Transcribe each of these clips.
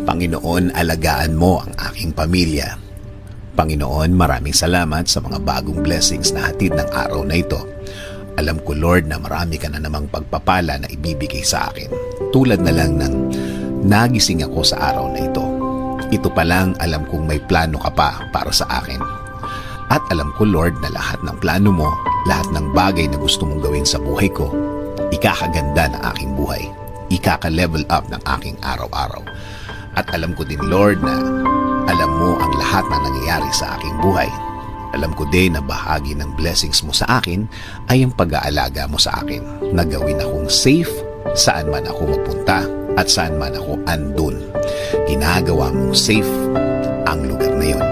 Panginoon, alagaan mo ang aking pamilya. Panginoon, maraming salamat sa mga bagong blessings na hatid ng araw na ito. Alam ko, Lord, na marami ka na namang pagpapala na ibibigay sa akin. Tulad na lang ng nagising ako sa araw na ito. Ito pa lang, alam kong may plano ka pa para sa akin. At alam ko, Lord, na lahat ng plano mo, lahat ng bagay na gusto mong gawin sa buhay ko, ikakaganda ng aking buhay. Ikaka-level up ng aking araw-araw. At alam ko din, Lord, na alam mo ang lahat na nangyayari sa aking buhay. Alam ko din na bahagi ng blessings mo sa akin ay ang pag-aalaga mo sa akin. Na gawin akong safe saan man ako magpunta at saan man ako andun. Ginagawa mong safe ang lugar na yon.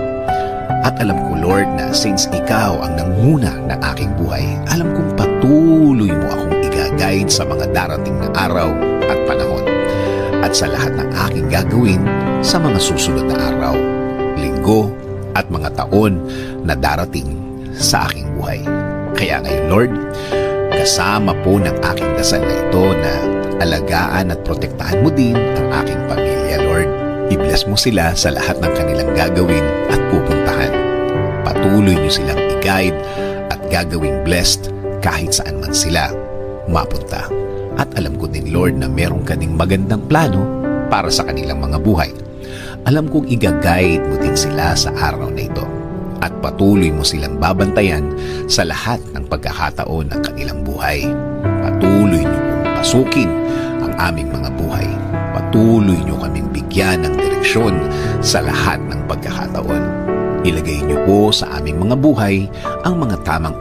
At alam ko, Lord, na since ikaw ang nanguna ng aking buhay, alam kong patuloy mo akong i-guide sa mga darating na araw at panahon. At sa lahat ng aking gagawin sa mga susunod na araw, linggo, at mga taon na darating sa aking buhay. Kaya ngayon, Lord, kasama po ng aking dasal na ito na alagaan at protektahan mo din ang aking pamilya, Lord. I-bless mo sila sa lahat ng kanilang gagawin at pupuntahan. Patuloy niyo silang i-guide at gagawing blessed kahit saan man sila mapunta. At alam ko din, Lord, na meron ka ding magandang plano para sa kanilang mga buhay. Alam kong i-guide mo din sila sa araw na ito. At patuloy mo silang babantayan sa lahat ng pagkakataon ng kanilang buhay. Patuloy niyo pong pasukin ang aming mga buhay. Patuloy niyo kaming bigyan ng direksyon sa lahat ng pagkakataon. Ilagay niyo po sa aming mga buhay ang mga tamang